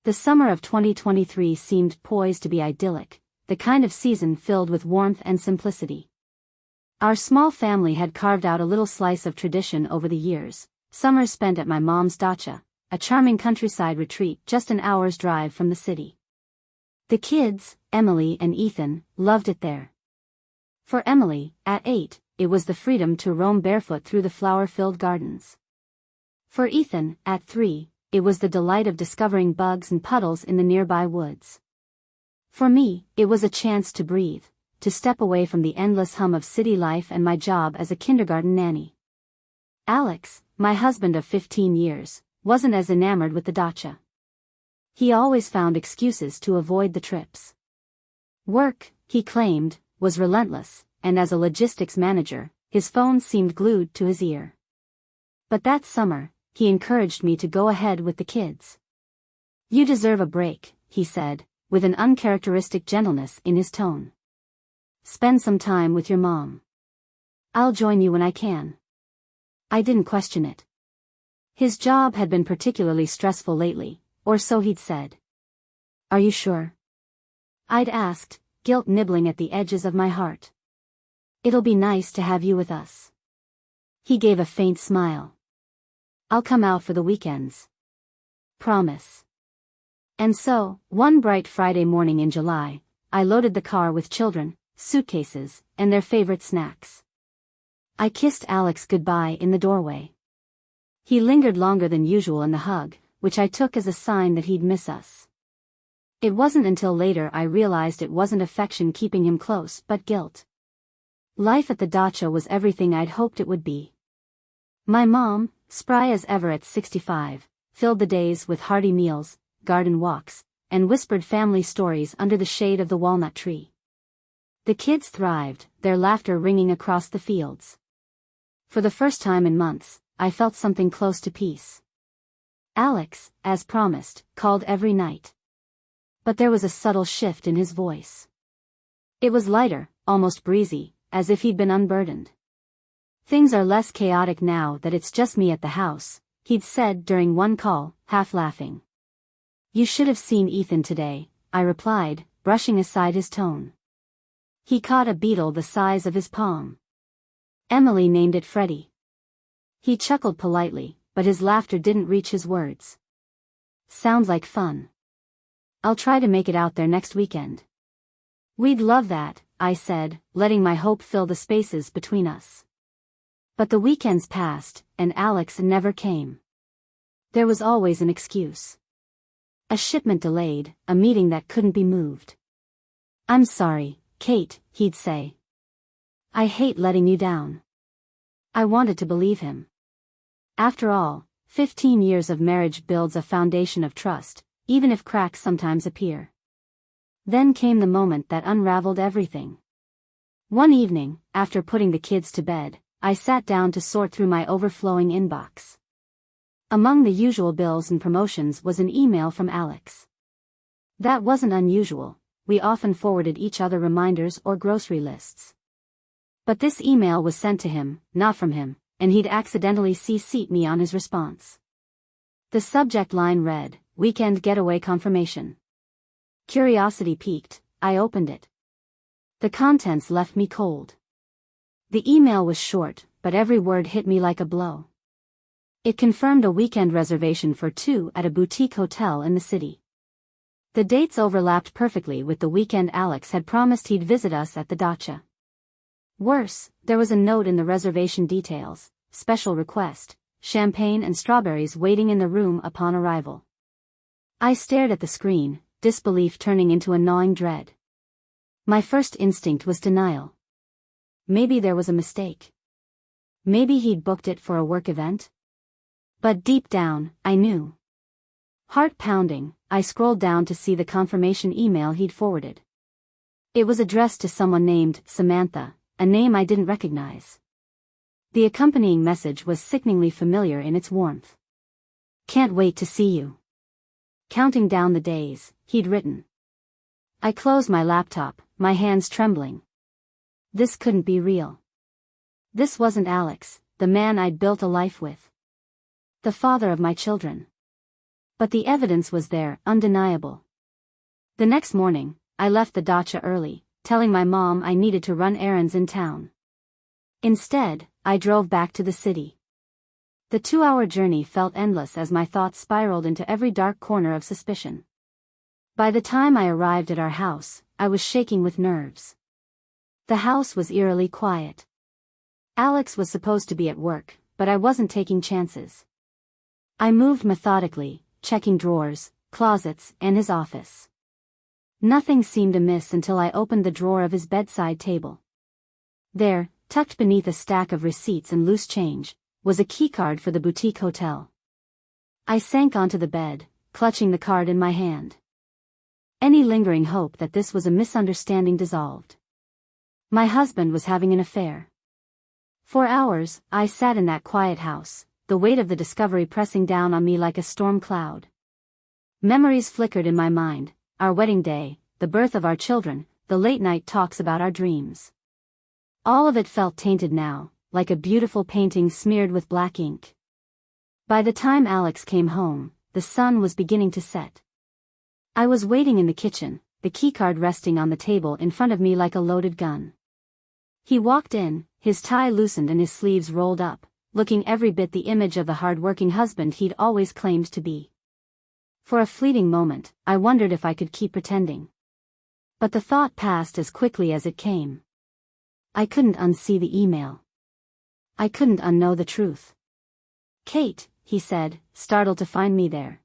The summer of 2023 seemed poised to be idyllic, the kind of season filled with warmth and simplicity. Our small family had carved out a little slice of tradition over the years, summers spent at my mom's dacha, a charming countryside retreat just an hour's drive from the city. The kids, Emily and Ethan, loved it there. For Emily, at 8, it was the freedom to roam barefoot through the flower-filled gardens. For Ethan, at 3, it was the delight of discovering bugs and puddles in the nearby woods. For me, it was a chance to breathe, to step away from the endless hum of city life and my job as a kindergarten nanny. Alex, my husband of 15 years, wasn't as enamored with the dacha. He always found excuses to avoid the trips. Work, he claimed, was relentless, and as a logistics manager, his phone seemed glued to his ear. But that summer, he encouraged me to go ahead with the kids. "You deserve a break," he said, with an uncharacteristic gentleness in his tone. "Spend some time with your mom. I'll join you when I can." I didn't question it. His job had been particularly stressful lately, or so he'd said. "Are you sure?" I'd asked, guilt nibbling at the edges of my heart. "It'll be nice to have you with us." He gave a faint smile. "I'll come out for the weekends. Promise." And so, one bright Friday morning in July, I loaded the car with children, suitcases, and their favorite snacks. I kissed Alex goodbye in the doorway. He lingered longer than usual in the hug, which I took as a sign that he'd miss us. It wasn't until later I realized it wasn't affection keeping him close but guilt. Life at the dacha was everything I'd hoped it would be. My mom, spry as ever at 65, filled the days with hearty meals, garden walks, and whispered family stories under the shade of the walnut tree. The kids thrived, their laughter ringing across the fields. For the first time in months, I felt something close to peace. Alex, as promised, called every night. But there was a subtle shift in his voice. It was lighter, almost breezy, as if he'd been unburdened. "Things are less chaotic now that it's just me at the house," he'd said during one call, half laughing. "You should have seen Ethan today," I replied, brushing aside his tone. He caught a beetle the size of his palm. Emily named it Freddie. He chuckled politely, but his laughter didn't reach his words. "Sounds like fun. I'll try to make it out there next weekend." "We'd love that," I said, letting my hope fill the spaces between us. But the weekends passed, and Alex never came. There was always an excuse. A shipment delayed, a meeting that couldn't be moved. "I'm sorry, Kate," he'd say. "I hate letting you down." I wanted to believe him. After all, 15 years of marriage builds a foundation of trust, even if cracks sometimes appear. Then came the moment that unraveled everything. One evening, after putting the kids to bed, I sat down to sort through my overflowing inbox. Among the usual bills and promotions was an email from Alex. That wasn't unusual, we often forwarded each other reminders or grocery lists. But this email was sent to him, not from him, and he'd accidentally CC'd me on his response. The subject line read, "Weekend Getaway Confirmation." Curiosity piqued, I opened it. The contents left me cold. The email was short, but every word hit me like a blow. It confirmed a weekend reservation for 2 at a boutique hotel in the city. The dates overlapped perfectly with the weekend Alex had promised he'd visit us at the dacha. Worse, there was a note in the reservation details, "Special request, champagne and strawberries waiting in the room upon arrival." I stared at the screen, disbelief turning into a gnawing dread. My first instinct was denial. Maybe there was a mistake. Maybe he'd booked it for a work event. But deep down, I knew. Heart pounding, I scrolled down to see the confirmation email he'd forwarded. It was addressed to someone named Samantha, a name I didn't recognize. The accompanying message was sickeningly familiar in its warmth. "Can't wait to see you." Counting down the days, he'd written. I closed my laptop, my hands trembling. This couldn't be real. This wasn't Alex, the man I'd built a life with. The father of my children. But the evidence was there, undeniable. The next morning, I left the dacha early, telling my mom I needed to run errands in town. Instead, I drove back to the city. The 2-hour journey felt endless as my thoughts spiraled into every dark corner of suspicion. By the time I arrived at our house, I was shaking with nerves. The house was eerily quiet. Alex was supposed to be at work, but I wasn't taking chances. I moved methodically, checking drawers, closets, and his office. Nothing seemed amiss until I opened the drawer of his bedside table. There, tucked beneath a stack of receipts and loose change, was a keycard for the boutique hotel. I sank onto the bed, clutching the card in my hand. Any lingering hope that this was a misunderstanding dissolved. My husband was having an affair. For hours, I sat in that quiet house, the weight of the discovery pressing down on me like a storm cloud. Memories flickered in my mind, our wedding day, the birth of our children, the late-night talks about our dreams. All of it felt tainted now, like a beautiful painting smeared with black ink. By the time Alex came home, the sun was beginning to set. I was waiting in the kitchen, the keycard resting on the table in front of me like a loaded gun. He walked in, his tie loosened and his sleeves rolled up, looking every bit the image of the hard-working husband he'd always claimed to be. For a fleeting moment, I wondered if I could keep pretending. But the thought passed as quickly as it came. I couldn't unsee the email. I couldn't unknow the truth. "Kate," he said, startled to find me there.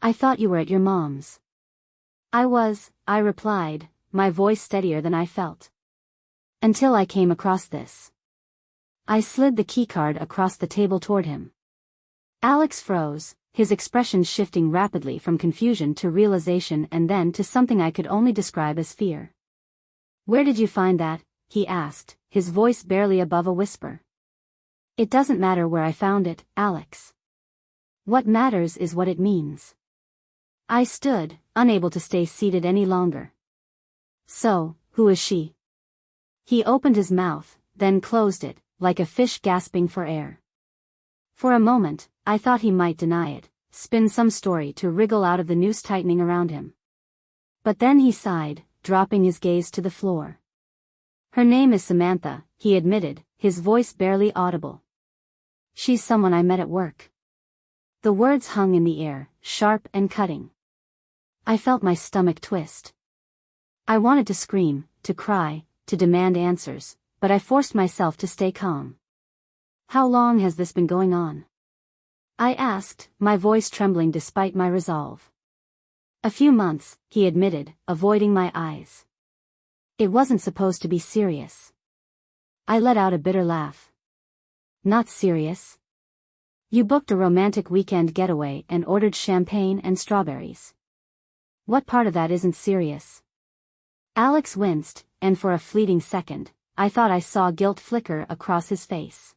"I thought you were at your mom's." "I was," I replied, my voice steadier than I felt. "Until I came across this." I slid the keycard across the table toward him. Alex froze, his expression shifting rapidly from confusion to realization and then to something I could only describe as fear. "Where did you find that?" he asked, his voice barely above a whisper. "It doesn't matter where I found it, Alex. What matters is what it means." I stood, unable to stay seated any longer. "So, who is she?" He opened his mouth, then closed it, like a fish gasping for air. For a moment, I thought he might deny it, spin some story to wriggle out of the noose tightening around him. But then he sighed, dropping his gaze to the floor. "Her name is Samantha," he admitted, his voice barely audible. "She's someone I met at work." The words hung in the air, sharp and cutting. I felt my stomach twist. I wanted to scream, to cry, to demand answers, but I forced myself to stay calm. "How long has this been going on?" I asked, my voice trembling despite my resolve. "A few months," he admitted, avoiding my eyes. "It wasn't supposed to be serious." I let out a bitter laugh. "Not serious? You booked a romantic weekend getaway and ordered champagne and strawberries. What part of that isn't serious?" Alex winced, and for a fleeting second, I thought I saw guilt flicker across his face.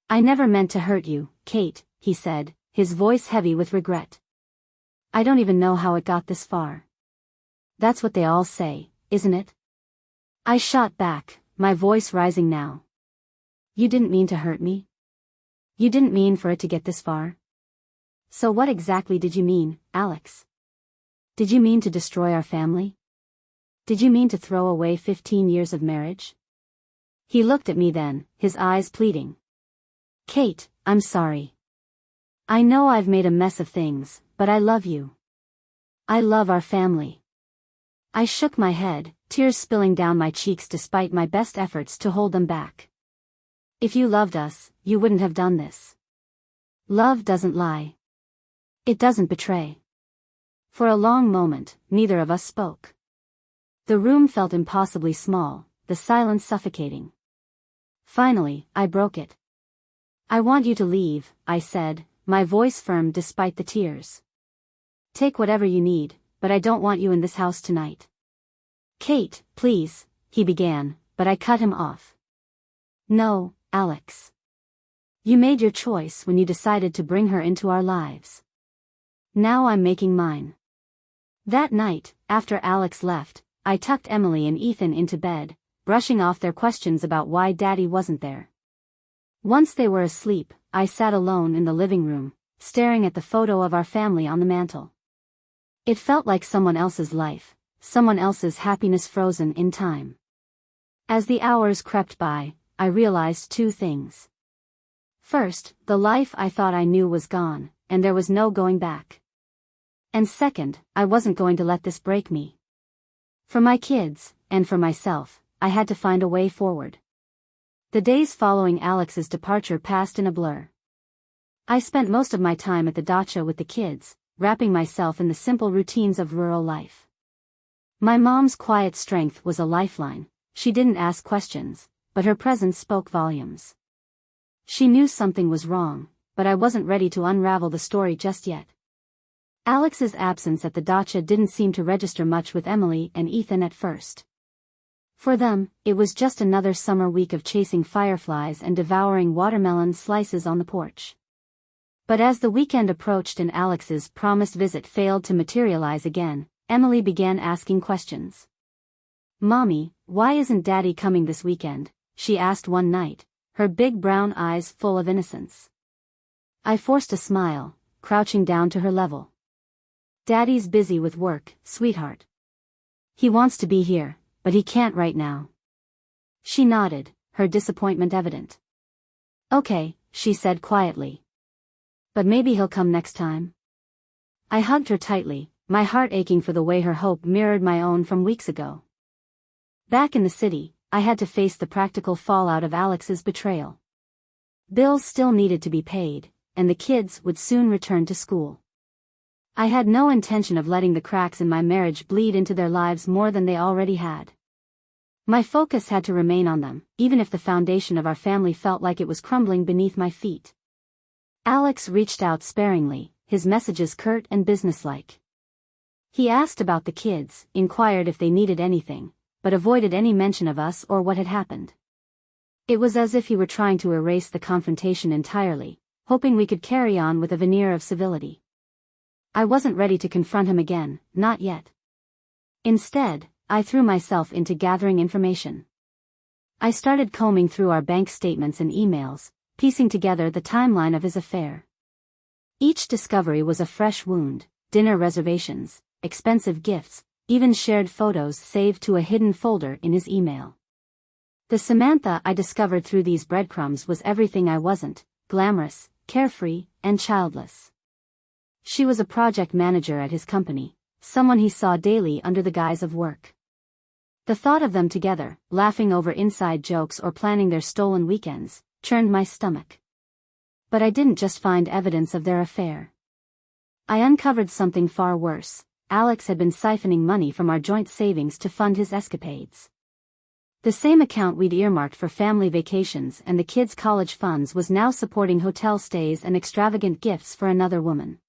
"I never meant to hurt you, Kate," he said, his voice heavy with regret. "I don't even know how it got this far." "That's what they all say, isn't it?" I shot back, my voice rising now. "You didn't mean to hurt me? You didn't mean for it to get this far? So what exactly did you mean, Alex? Did you mean to destroy our family? Did you mean to throw away 15 years of marriage?" He looked at me then, his eyes pleading. "Kate, I'm sorry. I know I've made a mess of things, but I love you. I love our family." I shook my head, tears spilling down my cheeks despite my best efforts to hold them back. "If you loved us, you wouldn't have done this. Love doesn't lie. It doesn't betray." For a long moment, neither of us spoke. The room felt impossibly small, the silence suffocating. Finally, I broke it. "I want you to leave," I said, my voice firm despite the tears. "Take whatever you need, but I don't want you in this house tonight." "Kate, please," he began, but I cut him off. "No, Alex. You made your choice when you decided to bring her into our lives. Now I'm making mine." That night, after Alex left, I tucked Emily and Ethan into bed, brushing off their questions about why Daddy wasn't there. Once they were asleep, I sat alone in the living room, staring at the photo of our family on the mantel. It felt like someone else's life, someone else's happiness frozen in time. As the hours crept by, I realized two things. First, the life I thought I knew was gone, and there was no going back. And second, I wasn't going to let this break me. For my kids, and for myself, I had to find a way forward. The days following Alex's departure passed in a blur. I spent most of my time at the dacha with the kids, wrapping myself in the simple routines of rural life. My mom's quiet strength was a lifeline. She didn't ask questions, but her presence spoke volumes. She knew something was wrong, but I wasn't ready to unravel the story just yet. Alex's absence at the dacha didn't seem to register much with Emily and Ethan at first. For them, it was just another summer week of chasing fireflies and devouring watermelon slices on the porch. But as the weekend approached and Alex's promised visit failed to materialize again, Emily began asking questions. "Mommy, why isn't Daddy coming this weekend?" she asked one night, her big brown eyes full of innocence. I forced a smile, crouching down to her level. "Daddy's busy with work, sweetheart. He wants to be here, but he can't right now." She nodded, her disappointment evident. "Okay," she said quietly. "But maybe he'll come next time." I hugged her tightly, my heart aching for the way her hope mirrored my own from weeks ago. Back in the city, I had to face the practical fallout of Alex's betrayal. Bills still needed to be paid, and the kids would soon return to school. I had no intention of letting the cracks in my marriage bleed into their lives more than they already had. My focus had to remain on them, even if the foundation of our family felt like it was crumbling beneath my feet. Alex reached out sparingly, his messages curt and businesslike. He asked about the kids, inquired if they needed anything, but avoided any mention of us or what had happened. It was as if he were trying to erase the confrontation entirely, hoping we could carry on with a veneer of civility. I wasn't ready to confront him again, not yet. Instead, I threw myself into gathering information. I started combing through our bank statements and emails, piecing together the timeline of his affair. Each discovery was a fresh wound: dinner reservations, expensive gifts, even shared photos saved to a hidden folder in his email. The Samantha I discovered through these breadcrumbs was everything I wasn't: glamorous, carefree, and childless. She was a project manager at his company, someone he saw daily under the guise of work. The thought of them together, laughing over inside jokes or planning their stolen weekends, churned my stomach. But I didn't just find evidence of their affair. I uncovered something far worse. Alex had been siphoning money from our joint savings to fund his escapades. The same account we'd earmarked for family vacations and the kids' college funds was now supporting hotel stays and extravagant gifts for another woman.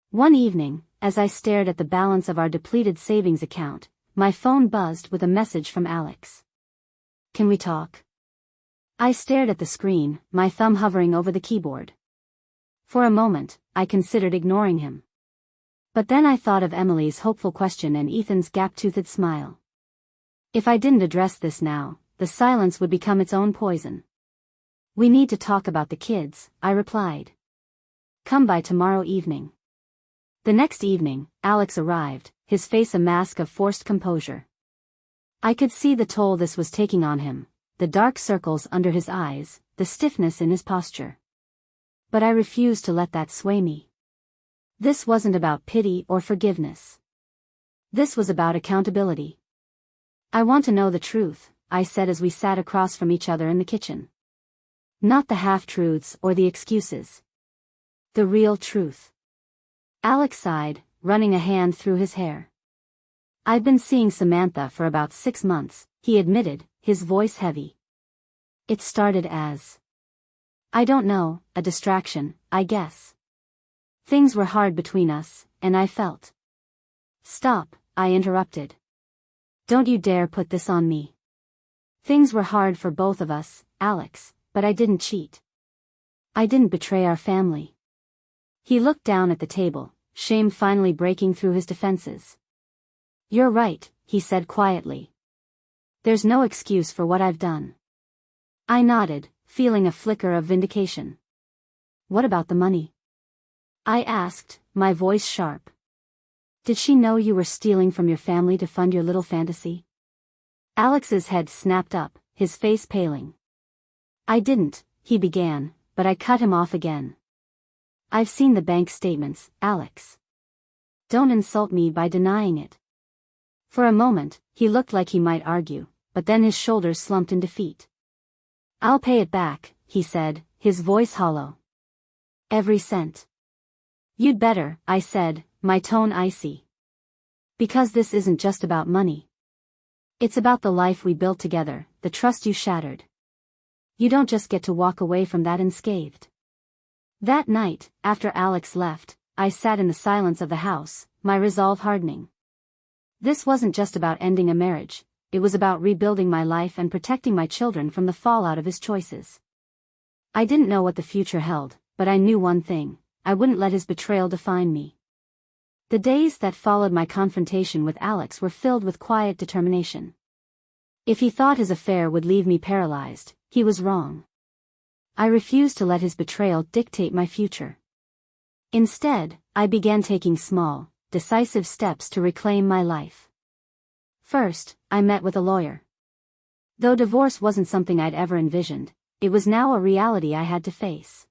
One evening, as I stared at the balance of our depleted savings account, my phone buzzed with a message from Alex. "Can we talk?" I stared at the screen, my thumb hovering over the keyboard. For a moment, I considered ignoring him. But then I thought of Emily's hopeful question and Ethan's gap-toothed smile. If I didn't address this now, the silence would become its own poison. "We need to talk about the kids," I replied. "Come by tomorrow evening." The next evening, Alex arrived, his face a mask of forced composure. I could see the toll this was taking on him, the dark circles under his eyes, the stiffness in his posture. But I refused to let that sway me. This wasn't about pity or forgiveness. This was about accountability. "I want to know the truth," I said as we sat across from each other in the kitchen. "Not the half-truths or the excuses. The real truth." Alex sighed, running a hand through his hair. "I've been seeing Samantha for about 6 months," he admitted, his voice heavy. "It started as, I don't know, a distraction, I guess. Things were hard between us, and I felt—" "Stop," I interrupted. "Don't you dare put this on me. Things were hard for both of us, Alex, but I didn't cheat. I didn't betray our family." He looked down at the table, shame finally breaking through his defenses. "You're right," he said quietly. "There's no excuse for what I've done." I nodded, feeling a flicker of vindication. "What about the money?" I asked, my voice sharp. Did she know you were stealing from your family to fund your little fantasy? Alex's head snapped up, his face paling. I didn't, he began, but I cut him off again. I've seen the bank statements, Alex. Don't insult me by denying it. For a moment, he looked like he might argue, but then his shoulders slumped in defeat. I'll pay it back, he said, his voice hollow. Every cent. You'd better, I said, my tone icy. Because this isn't just about money. It's about the life we built together, the trust you shattered. You don't just get to walk away from that unscathed. That night, after Alex left, I sat in the silence of the house, my resolve hardening. This wasn't just about ending a marriage, it was about rebuilding my life and protecting my children from the fallout of his choices. I didn't know what the future held, but I knew one thing: I wouldn't let his betrayal define me. The days that followed my confrontation with Alex were filled with quiet determination. If he thought his affair would leave me paralyzed, he was wrong. I refused to let his betrayal dictate my future. Instead, I began taking small, decisive steps to reclaim my life. First, I met with a lawyer. Though divorce wasn't something I'd ever envisioned, it was now a reality I had to face.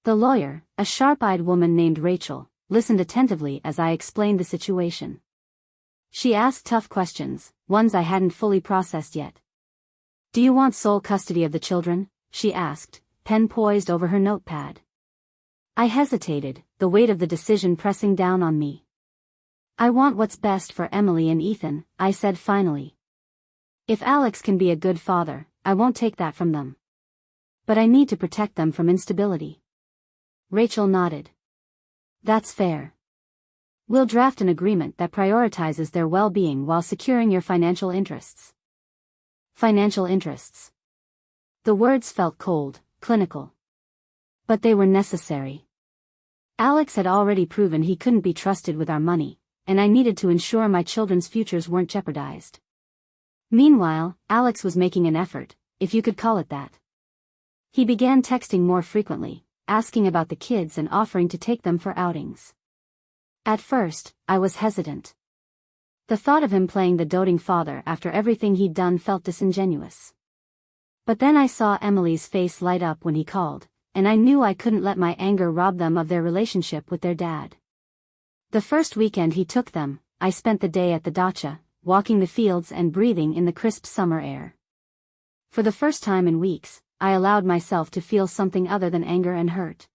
The lawyer, a sharp-eyed woman named Rachel, listened attentively as I explained the situation. She asked tough questions, ones I hadn't fully processed yet. Do you want sole custody of the children? She asked, pen poised over her notepad. I hesitated, the weight of the decision pressing down on me. I want what's best for Emily and Ethan, I said finally. If Alex can be a good father, I won't take that from them. But I need to protect them from instability. Rachel nodded. That's fair. We'll draft an agreement that prioritizes their well-being while securing your financial interests. Financial interests. The words felt cold, clinical. But they were necessary. Alex had already proven he couldn't be trusted with our money, and I needed to ensure my children's futures weren't jeopardized. Meanwhile, Alex was making an effort, if you could call it that. He began texting more frequently, asking about the kids and offering to take them for outings. At first, I was hesitant. The thought of him playing the doting father after everything he'd done felt disingenuous. But then I saw Emily's face light up when he called, and I knew I couldn't let my anger rob them of their relationship with their dad. The first weekend he took them, I spent the day at the dacha, walking the fields and breathing in the crisp summer air. For the first time in weeks, I allowed myself to feel something other than anger and hurt.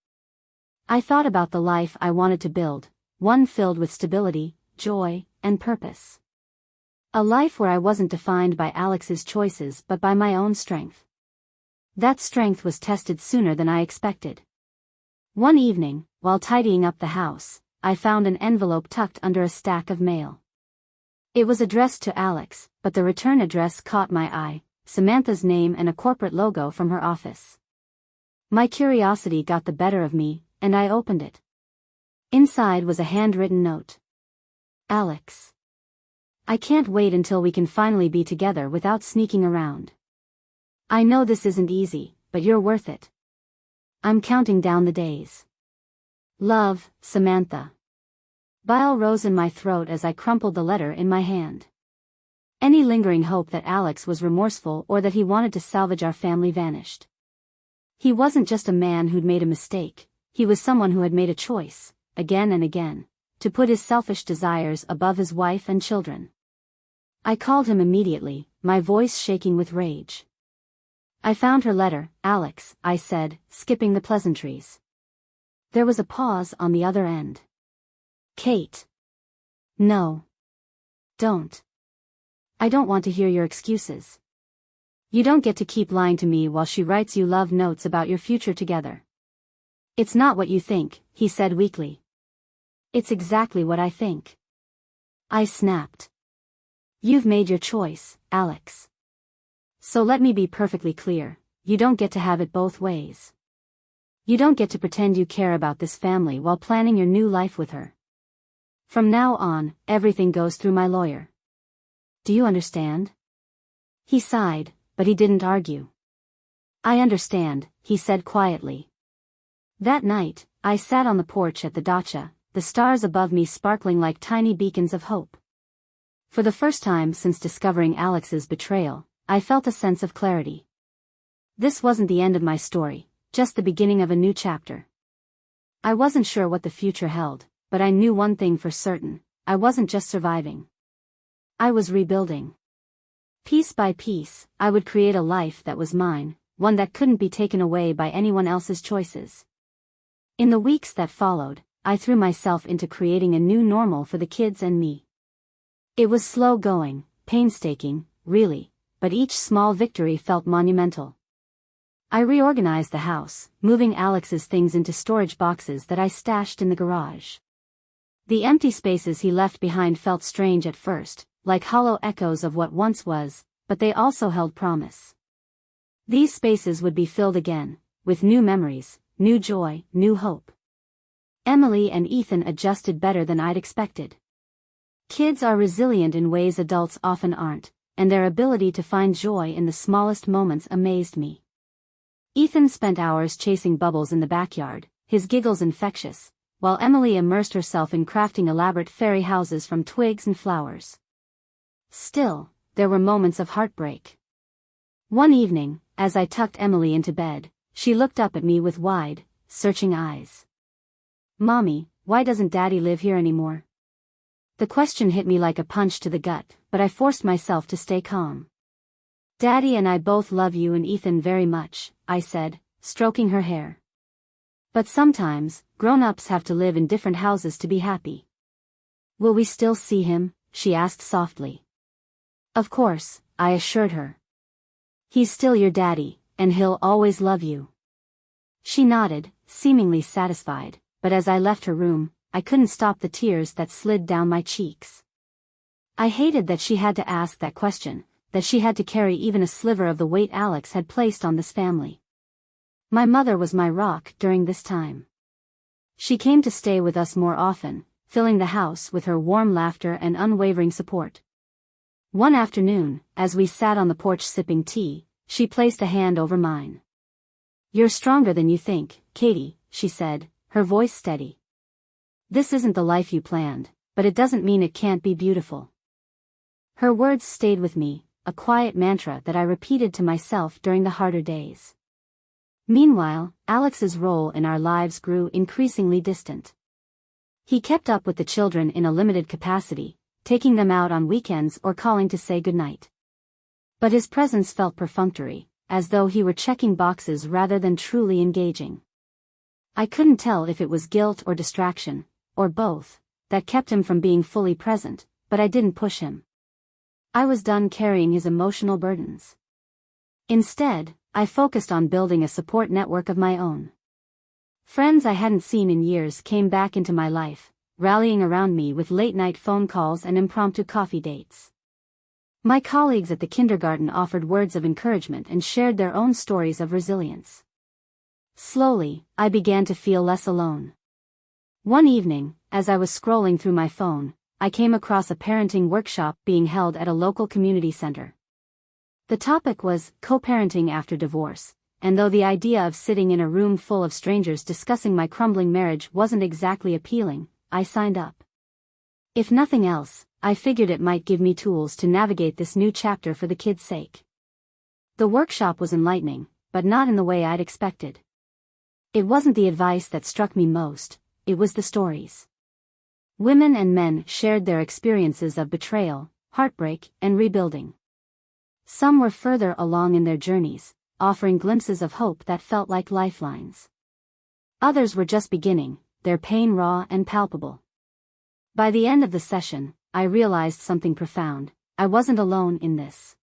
I thought about the life I wanted to build, one filled with stability, joy, and purpose. A life where I wasn't defined by Alex's choices but by my own strength. That strength was tested sooner than I expected. One evening, while tidying up the house, I found an envelope tucked under a stack of mail. It was addressed to Alex, but the return address caught my eye: Samantha's name and a corporate logo from her office. My curiosity got the better of me, and I opened it. Inside was a handwritten note. Alex. I can't wait until we can finally be together without sneaking around. I know this isn't easy, but you're worth it. I'm counting down the days. Love, Samantha. Bile rose in my throat as I crumpled the letter in my hand. Any lingering hope that Alex was remorseful or that he wanted to salvage our family vanished. He wasn't just a man who'd made a mistake, he was someone who had made a choice, again and again, to put his selfish desires above his wife and children. I called him immediately, my voice shaking with rage. I found her letter, Alex, I said, skipping the pleasantries. There was a pause on the other end. Kate. No. Don't. I don't want to hear your excuses. You don't get to keep lying to me while she writes you love notes about your future together. It's not what you think, he said weakly. It's exactly what I think. I snapped. You've made your choice, Alex. So let me be perfectly clear, you don't get to have it both ways. You don't get to pretend you care about this family while planning your new life with her. From now on, everything goes through my lawyer. Do you understand? He sighed, but he didn't argue. I understand, he said quietly. That night, I sat on the porch at the dacha, the stars above me sparkling like tiny beacons of hope. For the first time since discovering Alex's betrayal, I felt a sense of clarity. This wasn't the end of my story, just the beginning of a new chapter. I wasn't sure what the future held, but I knew one thing for certain: I wasn't just surviving. I was rebuilding. Piece by piece, I would create a life that was mine, one that couldn't be taken away by anyone else's choices. In the weeks that followed, I threw myself into creating a new normal for the kids and me. It was slow going, painstaking, really, but each small victory felt monumental. I reorganized the house, moving Alex's things into storage boxes that I stashed in the garage. The empty spaces he left behind felt strange at first, like hollow echoes of what once was, but they also held promise. These spaces would be filled again, with new memories, new joy, new hope. Emily and Ethan adjusted better than I'd expected. Kids are resilient in ways adults often aren't, and their ability to find joy in the smallest moments amazed me. Ethan spent hours chasing bubbles in the backyard, his giggles infectious, while Emily immersed herself in crafting elaborate fairy houses from twigs and flowers. Still, there were moments of heartbreak. One evening, as I tucked Emily into bed, she looked up at me with wide, searching eyes. "Mommy, why doesn't Daddy live here anymore?" The question hit me like a punch to the gut, but I forced myself to stay calm. "Daddy and I both love you and Ethan very much," I said, stroking her hair. "But sometimes, grown-ups have to live in different houses to be happy." "Will we still see him?" she asked softly. "Of course," I assured her. "He's still your daddy, and he'll always love you." She nodded, seemingly satisfied, but as I left her room, I couldn't stop the tears that slid down my cheeks. I hated that she had to ask that question, that she had to carry even a sliver of the weight Alex had placed on this family. My mother was my rock during this time. She came to stay with us more often, filling the house with her warm laughter and unwavering support. One afternoon, as we sat on the porch sipping tea, she placed a hand over mine. "You're stronger than you think, Katie," she said, her voice steady. "This isn't the life you planned, but it doesn't mean it can't be beautiful." Her words stayed with me, a quiet mantra that I repeated to myself during the harder days. Meanwhile, Alex's role in our lives grew increasingly distant. He kept up with the children in a limited capacity, taking them out on weekends or calling to say goodnight. But his presence felt perfunctory, as though he were checking boxes rather than truly engaging. I couldn't tell if it was guilt or distraction, or both, that kept him from being fully present, but I didn't push him. I was done carrying his emotional burdens. Instead, I focused on building a support network of my own. Friends I hadn't seen in years came back into my life, rallying around me with late-night phone calls and impromptu coffee dates. My colleagues at the kindergarten offered words of encouragement and shared their own stories of resilience. Slowly, I began to feel less alone. One evening, as I was scrolling through my phone, I came across a parenting workshop being held at a local community center. The topic was co-parenting after divorce, and though the idea of sitting in a room full of strangers discussing my crumbling marriage wasn't exactly appealing, I signed up. If nothing else, I figured it might give me tools to navigate this new chapter for the kids' sake. The workshop was enlightening, but not in the way I'd expected. It wasn't the advice that struck me most, it was the stories. Women and men shared their experiences of betrayal, heartbreak, and rebuilding. Some were further along in their journeys, offering glimpses of hope that felt like lifelines. Others were just beginning, their pain raw and palpable. By the end of the session, I realized something profound: I wasn't alone in this.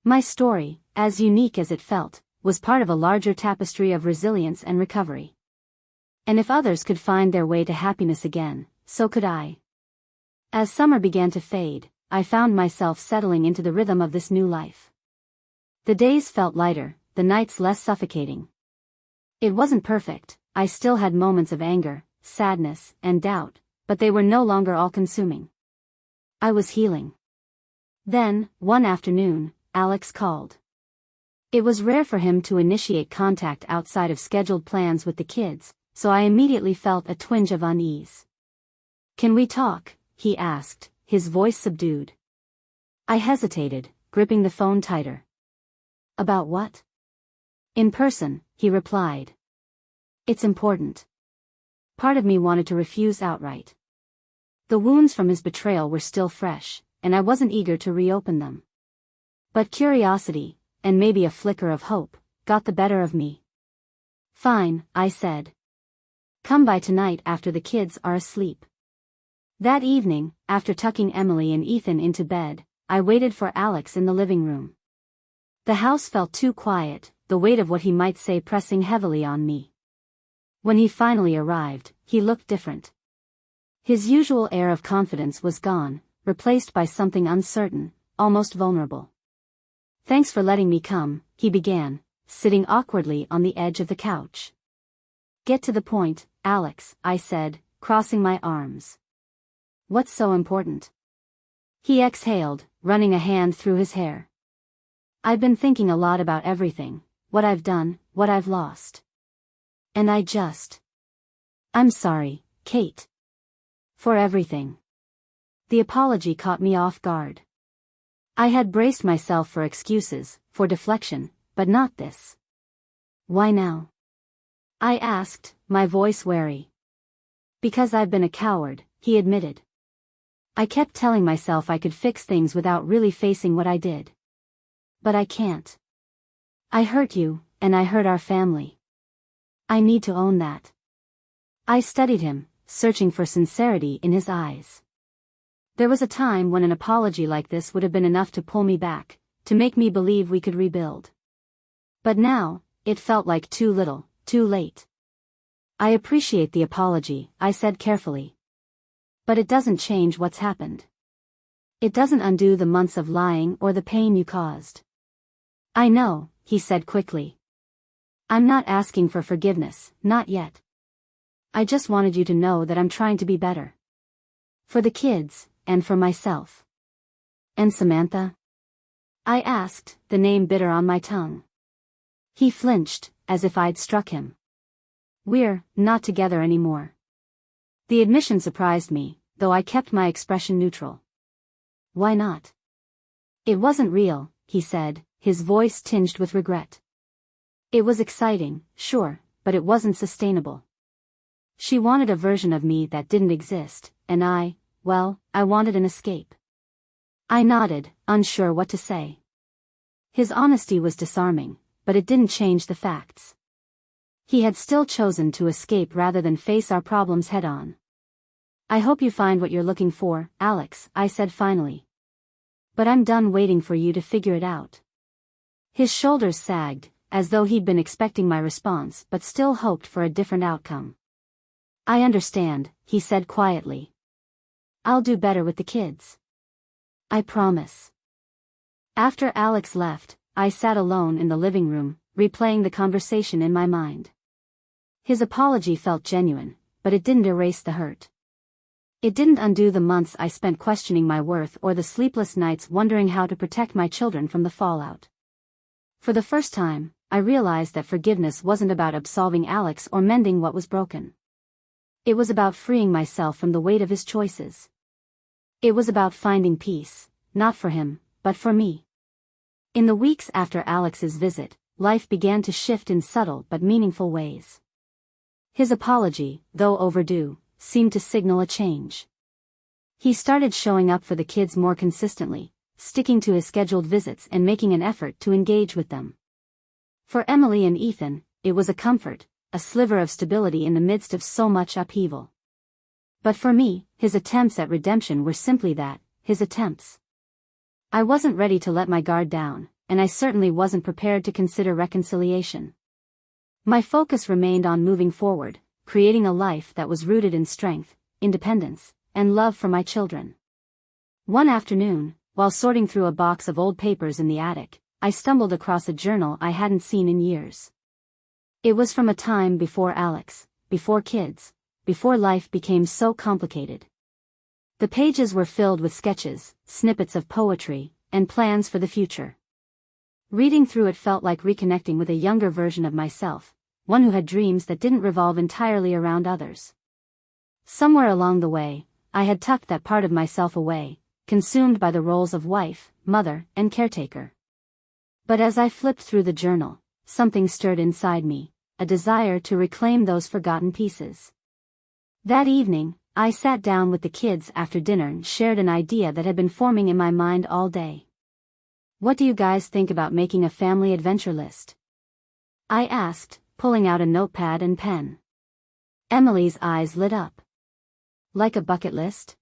My story, as unique as it felt, was part of a larger tapestry of resilience and recovery. And if others could find their way to happiness again, so could I. As summer began to fade, I found myself settling into the rhythm of this new life. The days felt lighter, the nights less suffocating. It wasn't perfect, I still had moments of anger, sadness, and doubt, but they were no longer all-consuming. I was healing. Then, one afternoon, Alex called. It was rare for him to initiate contact outside of scheduled plans with the kids, so I immediately felt a twinge of unease. "Can we talk?" he asked, his voice subdued. I hesitated, gripping the phone tighter. "About what?" "In person," he replied. "It's important." Part of me wanted to refuse outright. The wounds from his betrayal were still fresh, and I wasn't eager to reopen them. But curiosity, and maybe a flicker of hope, got the better of me. "Fine," I said. "Come by tonight after the kids are asleep." That evening, after tucking Emily and Ethan into bed, I waited for Alex in the living room. The house felt too quiet, the weight of what he might say pressing heavily on me. When he finally arrived, he looked different. His usual air of confidence was gone, replaced by something uncertain, almost vulnerable. "Thanks for letting me come," he began, sitting awkwardly on the edge of the couch. "Get to the point, Alex," I said, crossing my arms. "What's so important?" He exhaled, running a hand through his hair. "I've been thinking a lot about everything, what I've done, what I've lost. And I'm sorry, Kate. For everything." The apology caught me off guard. I had braced myself for excuses, for deflection, but not this. "Why now?" I asked, my voice wary. "Because I've been a coward," he admitted. "I kept telling myself I could fix things without really facing what I did. But I can't. I hurt you, and I hurt our family. I need to own that." I studied him, searching for sincerity in his eyes. There was a time when an apology like this would have been enough to pull me back, to make me believe we could rebuild. But now, it felt like too little, too late. "I appreciate the apology," I said carefully. "But it doesn't change what's happened. It doesn't undo the months of lying or the pain you caused." "I know," he said quickly. "I'm not asking for forgiveness, not yet. I just wanted you to know that I'm trying to be better. For the kids, and for myself." "And Samantha?" I asked, the name bitter on my tongue. He flinched, as if I'd struck him. "We're not together anymore." The admission surprised me, though I kept my expression neutral. "Why not?" "It wasn't real," he said, his voice tinged with regret. "It was exciting, sure, but it wasn't sustainable. She wanted a version of me that didn't exist, and I wanted an escape." I nodded, unsure what to say. His honesty was disarming, but it didn't change the facts. He had still chosen to escape rather than face our problems head-on. "I hope you find what you're looking for, Alex," I said finally. "But I'm done waiting for you to figure it out." His shoulders sagged, as though he'd been expecting my response but still hoped for a different outcome. "I understand," he said quietly. "I'll do better with the kids. I promise." After Alex left, I sat alone in the living room, replaying the conversation in my mind. His apology felt genuine, but it didn't erase the hurt. It didn't undo the months I spent questioning my worth or the sleepless nights wondering how to protect my children from the fallout. For the first time, I realized that forgiveness wasn't about absolving Alex or mending what was broken. It was about freeing myself from the weight of his choices. It was about finding peace, not for him, but for me. In the weeks after Alex's visit, life began to shift in subtle but meaningful ways. His apology, though overdue, seemed to signal a change. He started showing up for the kids more consistently, sticking to his scheduled visits and making an effort to engage with them. For Emily and Ethan, it was a comfort, a sliver of stability in the midst of so much upheaval. But for me, his attempts at redemption were simply that, his attempts. I wasn't ready to let my guard down, and I certainly wasn't prepared to consider reconciliation. My focus remained on moving forward, creating a life that was rooted in strength, independence, and love for my children. One afternoon, while sorting through a box of old papers in the attic, I stumbled across a journal I hadn't seen in years. It was from a time before Alex, before kids, before life became so complicated. The pages were filled with sketches, snippets of poetry, and plans for the future. Reading through it felt like reconnecting with a younger version of myself, one who had dreams that didn't revolve entirely around others. Somewhere along the way, I had tucked that part of myself away, consumed by the roles of wife, mother, and caretaker. But as I flipped through the journal, something stirred inside me, a desire to reclaim those forgotten pieces. That evening, I sat down with the kids after dinner and shared an idea that had been forming in my mind all day. "What do you guys think about making a family adventure list?" I asked, pulling out a notepad and pen. Emily's eyes lit up. "Like a bucket list?"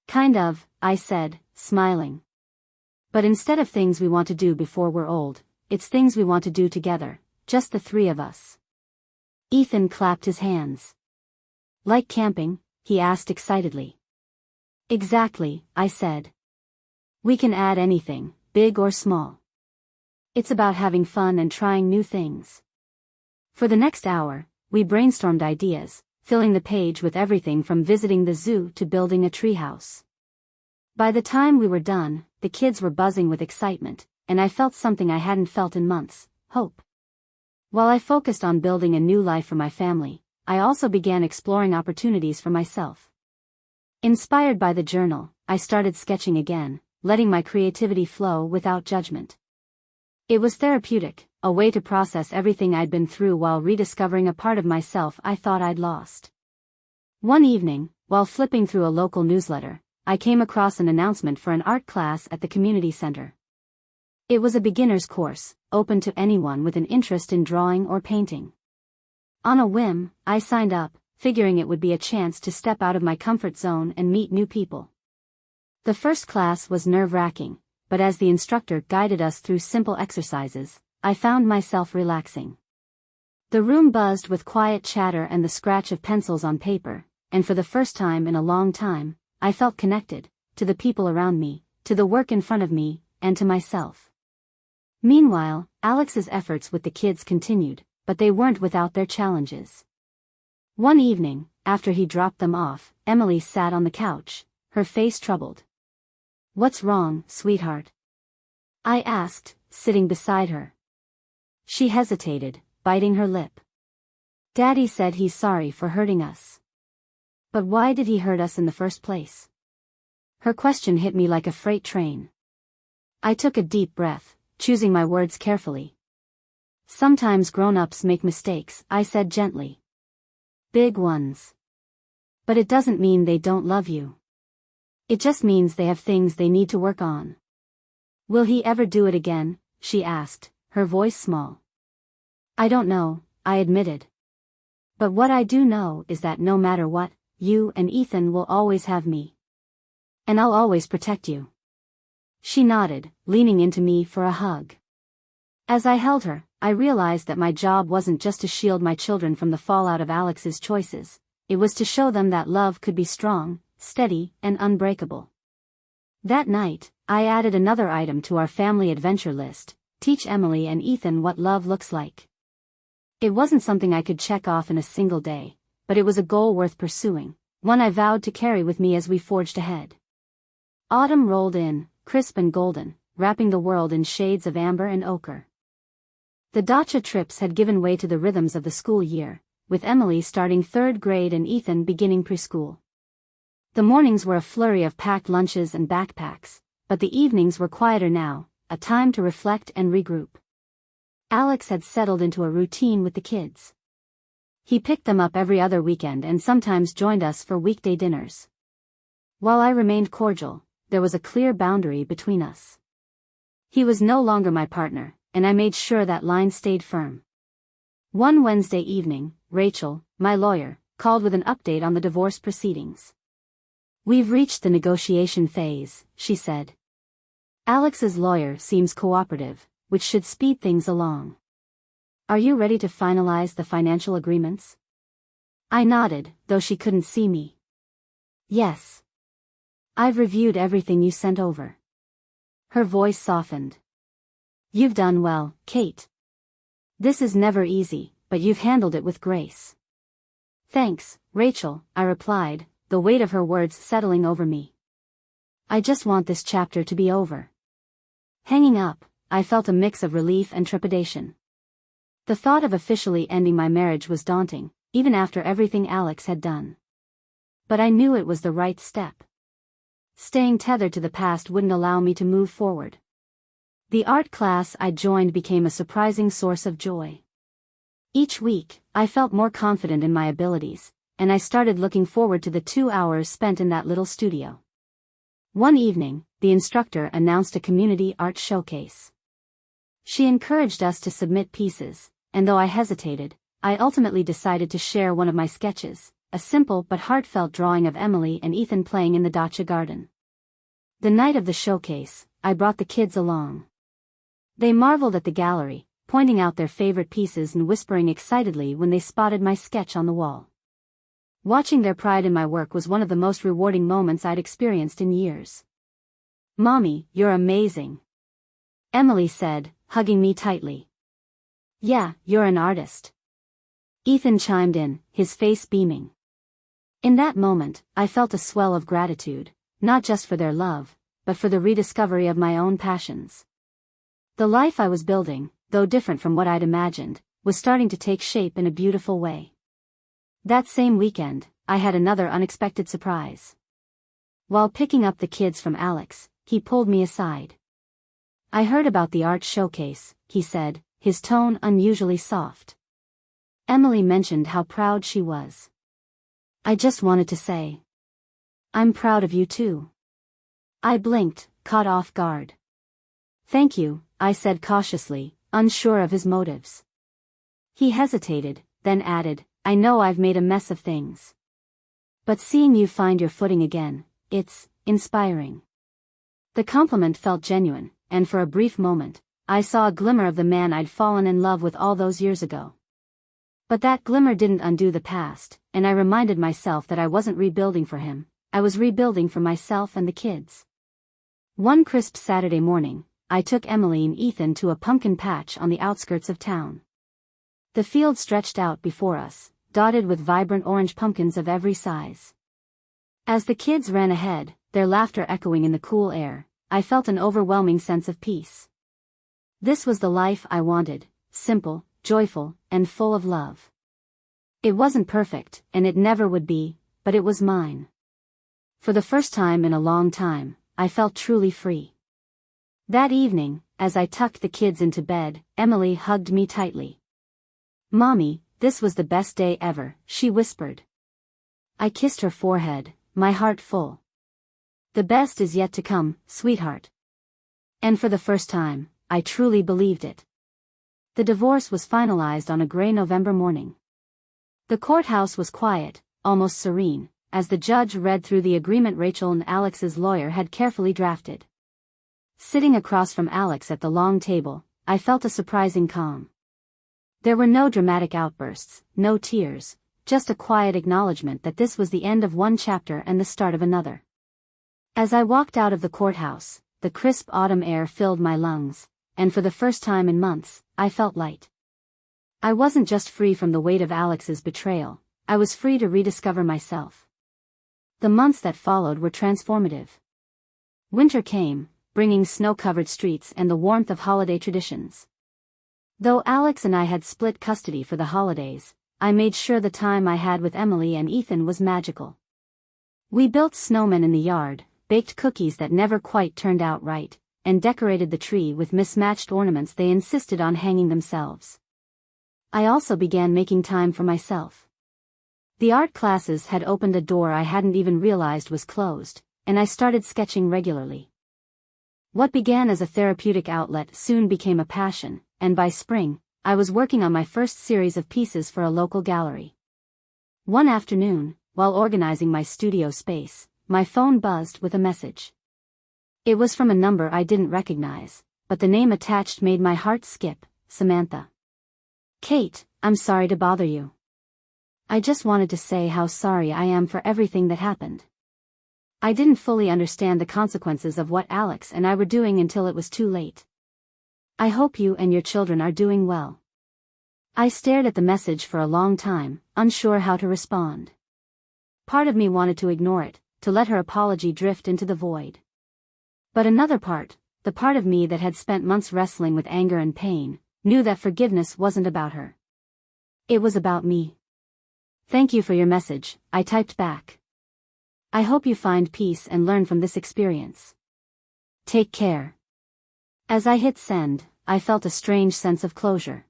"Kind of," I said, smiling. "But instead of things we want to do before we're old, it's things we want to do together, just the three of us." Ethan clapped his hands. "Like camping?" he asked excitedly. "Exactly," I said. "We can add anything, big or small. It's about having fun and trying new things." For the next hour, we brainstormed ideas, filling the page with everything from visiting the zoo to building a treehouse. By the time we were done, the kids were buzzing with excitement, and I felt something I hadn't felt in months: hope. While I focused on building a new life for my family, I also began exploring opportunities for myself. Inspired by the journal, I started sketching again, letting my creativity flow without judgment. It was therapeutic, a way to process everything I'd been through while rediscovering a part of myself I thought I'd lost. One evening, while flipping through a local newsletter, I came across an announcement for an art class at the community center. It was a beginner's course, open to anyone with an interest in drawing or painting. On a whim, I signed up, figuring it would be a chance to step out of my comfort zone and meet new people. The first class was nerve-wracking, but as the instructor guided us through simple exercises, I found myself relaxing. The room buzzed with quiet chatter and the scratch of pencils on paper, and for the first time in a long time, I felt connected, to the people around me, to the work in front of me, and to myself. Meanwhile, Alex's efforts with the kids continued, but they weren't without their challenges. One evening, after he dropped them off, Emily sat on the couch, her face troubled. "What's wrong, sweetheart?" I asked, sitting beside her. She hesitated, biting her lip. "Daddy said he's sorry for hurting us." "But why did he hurt us in the first place?" Her question hit me like a freight train. I took a deep breath, choosing my words carefully. "Sometimes grown-ups make mistakes," I said gently. "Big ones. But it doesn't mean they don't love you. It just means they have things they need to work on." "Will he ever do it again?" she asked, her voice small. "I don't know," I admitted. "But what I do know is that no matter what, you and Ethan will always have me. And I'll always protect you." She nodded, leaning into me for a hug. As I held her, I realized that my job wasn't just to shield my children from the fallout of Alex's choices, it was to show them that love could be strong, steady, and unbreakable. That night, I added another item to our family adventure list: teach Emily and Ethan what love looks like. It wasn't something I could check off in a single day, but it was a goal worth pursuing, one I vowed to carry with me as we forged ahead. Autumn rolled in, crisp and golden, wrapping the world in shades of amber and ochre. The dacha trips had given way to the rhythms of the school year, with Emily starting 3rd grade and Ethan beginning preschool. The mornings were a flurry of packed lunches and backpacks, but the evenings were quieter now, a time to reflect and regroup. Alex had settled into a routine with the kids. He picked them up every other weekend and sometimes joined us for weekday dinners. While I remained cordial, there was a clear boundary between us. He was no longer my partner, and I made sure that line stayed firm. One Wednesday evening, Rachel, my lawyer, called with an update on the divorce proceedings. "We've reached the negotiation phase," she said. "Alex's lawyer seems cooperative, which should speed things along. Are you ready to finalize the financial agreements?" I nodded, though she couldn't see me. "Yes. I've reviewed everything you sent over." Her voice softened. "You've done well, Kate. This is never easy, but you've handled it with grace." "Thanks, Rachel," I replied, the weight of her words settling over me. "I just want this chapter to be over." Hanging up, I felt a mix of relief and trepidation. The thought of officially ending my marriage was daunting, even after everything Alex had done. But I knew it was the right step. Staying tethered to the past wouldn't allow me to move forward. The art class I joined became a surprising source of joy. Each week, I felt more confident in my abilities, and I started looking forward to the 2 hours spent in that little studio. One evening, the instructor announced a community art showcase. She encouraged us to submit pieces, and though I hesitated, I ultimately decided to share one of my sketches, a simple but heartfelt drawing of Emily and Ethan playing in the dacha garden. The night of the showcase, I brought the kids along. They marveled at the gallery, pointing out their favorite pieces and whispering excitedly when they spotted my sketch on the wall. Watching their pride in my work was one of the most rewarding moments I'd experienced in years. "Mommy, you're amazing," Emily said, hugging me tightly. "Yeah, you're an artist," Ethan chimed in, his face beaming. In that moment, I felt a swell of gratitude, not just for their love, but for the rediscovery of my own passions. The life I was building, though different from what I'd imagined, was starting to take shape in a beautiful way. That same weekend, I had another unexpected surprise. While picking up the kids from Alex, he pulled me aside. "I heard about the art showcase," he said, his tone unusually soft. "Emily mentioned how proud she was. I just wanted to say, I'm proud of you too." I blinked, caught off guard. "Thank you," I said cautiously, unsure of his motives. He hesitated, then added, "I know I've made a mess of things. But seeing you find your footing again, it's inspiring." The compliment felt genuine, and for a brief moment, I saw a glimmer of the man I'd fallen in love with all those years ago. But that glimmer didn't undo the past, and I reminded myself that I wasn't rebuilding for him, I was rebuilding for myself and the kids. One crisp Saturday morning, I took Emily and Ethan to a pumpkin patch on the outskirts of town. The field stretched out before us, dotted with vibrant orange pumpkins of every size. As the kids ran ahead, their laughter echoing in the cool air, I felt an overwhelming sense of peace. This was the life I wanted, simple, joyful, and full of love. It wasn't perfect, and it never would be, but it was mine. For the first time in a long time, I felt truly free. That evening, as I tucked the kids into bed, Emily hugged me tightly. "Mommy, this was the best day ever," she whispered. I kissed her forehead, my heart full. "The best is yet to come, sweetheart." And for the first time, I truly believed it. The divorce was finalized on a gray November morning. The courthouse was quiet, almost serene, as the judge read through the agreement Rachel and Alex's lawyer had carefully drafted. Sitting across from Alex at the long table, I felt a surprising calm. There were no dramatic outbursts, no tears, just a quiet acknowledgement that this was the end of one chapter and the start of another. As I walked out of the courthouse, the crisp autumn air filled my lungs, and for the first time in months, I felt light. I wasn't just free from the weight of Alex's betrayal, I was free to rediscover myself. The months that followed were transformative. Winter came, bringing snow-covered streets and the warmth of holiday traditions. Though Alex and I had split custody for the holidays, I made sure the time I had with Emily and Ethan was magical. We built snowmen in the yard, baked cookies that never quite turned out right, and decorated the tree with mismatched ornaments they insisted on hanging themselves. I also began making time for myself. The art classes had opened a door I hadn't even realized was closed, and I started sketching regularly. What began as a therapeutic outlet soon became a passion, and by spring, I was working on my first series of pieces for a local gallery. One afternoon, while organizing my studio space, my phone buzzed with a message. It was from a number I didn't recognize, but the name attached made my heart skip, Samantha. "Kate, I'm sorry to bother you. I just wanted to say how sorry I am for everything that happened. I didn't fully understand the consequences of what Alex and I were doing until it was too late. I hope you and your children are doing well." I stared at the message for a long time, unsure how to respond. Part of me wanted to ignore it, to let her apology drift into the void. But another part, the part of me that had spent months wrestling with anger and pain, knew that forgiveness wasn't about her. It was about me. "Thank you for your message," I typed back. "I hope you find peace and learn from this experience. Take care." As I hit send, I felt a strange sense of closure.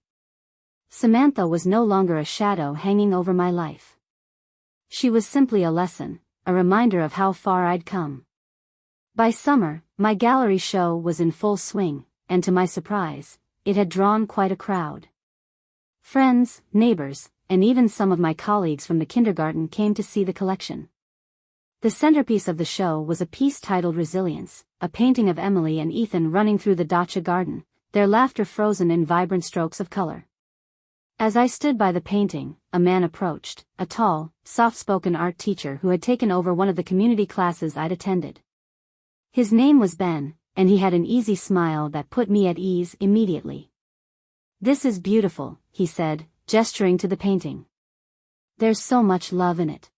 Samantha was no longer a shadow hanging over my life. She was simply a lesson, a reminder of how far I'd come. By summer, my gallery show was in full swing, and to my surprise, it had drawn quite a crowd. Friends, neighbors, and even some of my colleagues from the kindergarten came to see the collection. The centerpiece of the show was a piece titled Resilience, a painting of Emily and Ethan running through the dacha garden, their laughter frozen in vibrant strokes of color. As I stood by the painting, a man approached, a tall, soft-spoken art teacher who had taken over one of the community classes I'd attended. His name was Ben, and he had an easy smile that put me at ease immediately. "This is beautiful," he said, gesturing to the painting. "There's so much love in it."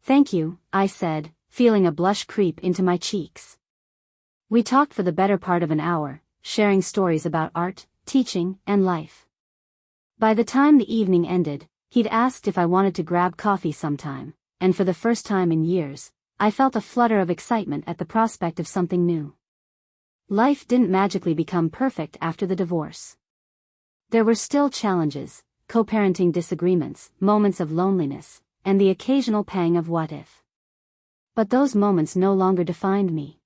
"Thank you," I said, feeling a blush creep into my cheeks. We talked for the better part of an hour, sharing stories about art, teaching, and life. By the time the evening ended, he'd asked if I wanted to grab coffee sometime, and for the first time in years, I felt a flutter of excitement at the prospect of something new. Life didn't magically become perfect after the divorce. There were still challenges, co-parenting disagreements, moments of loneliness, and the occasional pang of what if. But those moments no longer defined me.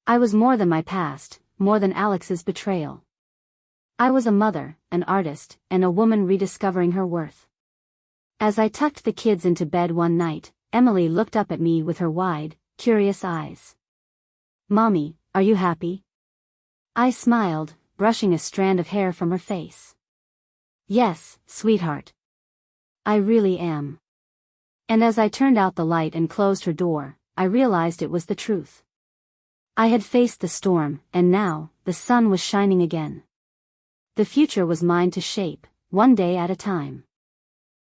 I was more than my past, more than Alex's betrayal. I was a mother, an artist, and a woman rediscovering her worth. As I tucked the kids into bed one night, Emily looked up at me with her wide, curious eyes. "Mommy, are you happy?" I smiled, brushing a strand of hair from her face. "Yes, sweetheart. I really am." And as I turned out the light and closed her door, I realized it was the truth. I had faced the storm, and now, the sun was shining again. The future was mine to shape, one day at a time.